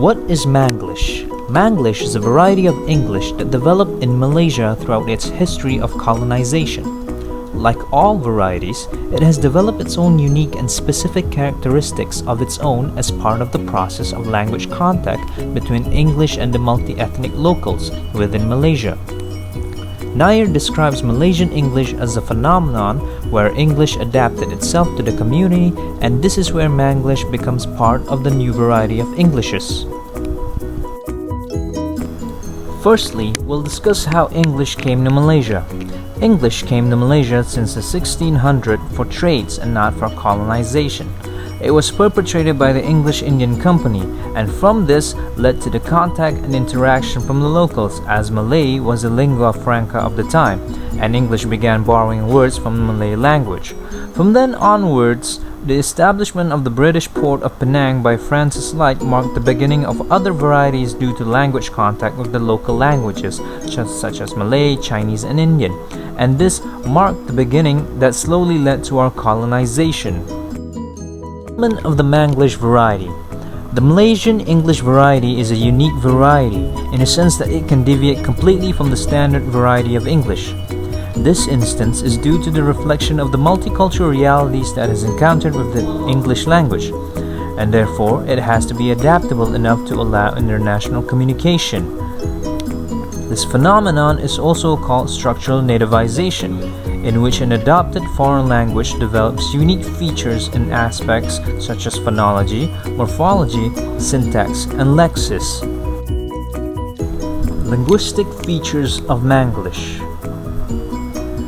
What is Manglish? Manglish is a variety of English that developed in Malaysia throughout its history of colonization. Like all varieties, it has developed its own unique and specific characteristics of its own as part of the process of language contact between English and the multi-ethnic locals within Malaysia. Nair describes Malaysian English as a phenomenon where English adapted itself to the community, and this is where Manglish becomes part of the new variety of Englishes. Firstly, we'll discuss how English came to Malaysia. English came to Malaysia since the 1600s for trades and not for colonization. It was perpetrated by the English Indian Company, and from this led to the contact and interaction from the locals, as Malay was the lingua franca of the time, and English began borrowing words from the Malay language. From then onwards, the establishment of the British port of Penang by Francis Light marked the beginning of other varieties due to language contact with the local languages, such as Malay, Chinese, and Indian, and this marked the beginning that slowly led to our colonization. Of the Manglish variety. The Malaysian English variety is a unique variety in a sense that it can deviate completely from the standard variety of English. This instance is due to the reflection of the multicultural realities that is encountered with the English language, and therefore it has to be adaptable enough to allow international communication. This phenomenon is also called structural nativization, in which an adopted foreign language develops unique features and aspects such as phonology, morphology, syntax, and lexis. Linguistic features of Manglish.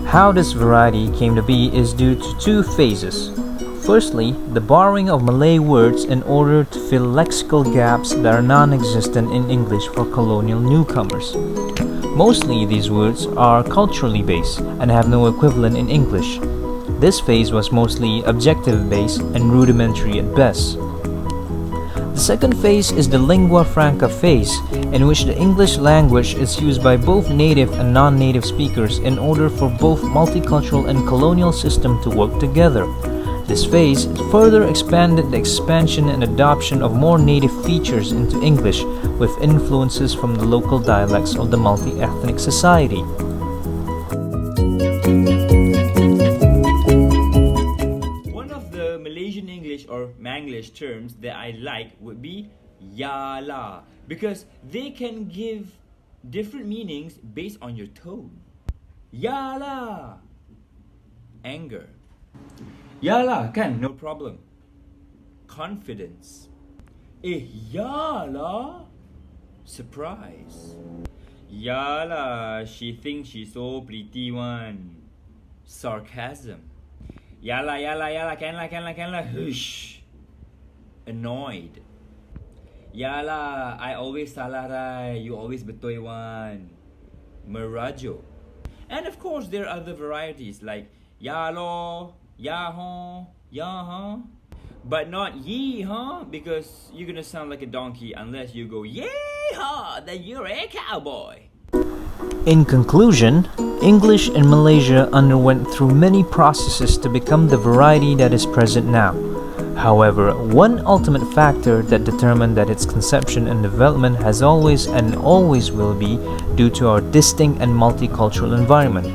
How this variety came to be is due to two phases. Firstly, the borrowing of Malay words in order to fill lexical gaps that are non-existent in English for colonial newcomers. Mostly these words are culturally based and have no equivalent in English. This phase was mostly objective based and rudimentary at best. The second phase is the lingua franca phase, in which the English language is used by both native and non-native speakers in order for both multicultural and colonial system to work together. This phase further expanded the expansion and adoption of more native features into English with influences from the local dialects of the multi-ethnic society. One of the Malaysian English or Manglish terms that I like would be Yala, because they can give different meanings based on your tone. Yala, anger. Yala, kan, no problem. Confidence. Yala, surprise. Yala, she thinks she's so pretty one. Sarcasm. Yala, can la, hush. Annoyed. Yala, I always salah rai, you always betul one. Merajo. And of course, there are other varieties like Yalo, Yah-huh, Yah-huh, but not Yee-huh, because you're gonna sound like a donkey unless you go Yee-haw, then you're a cowboy. In conclusion, English in Malaysia underwent through many processes to become the variety that is present now. However, one ultimate factor that determined that its conception and development has always and always will be due to our distinct and multicultural environment.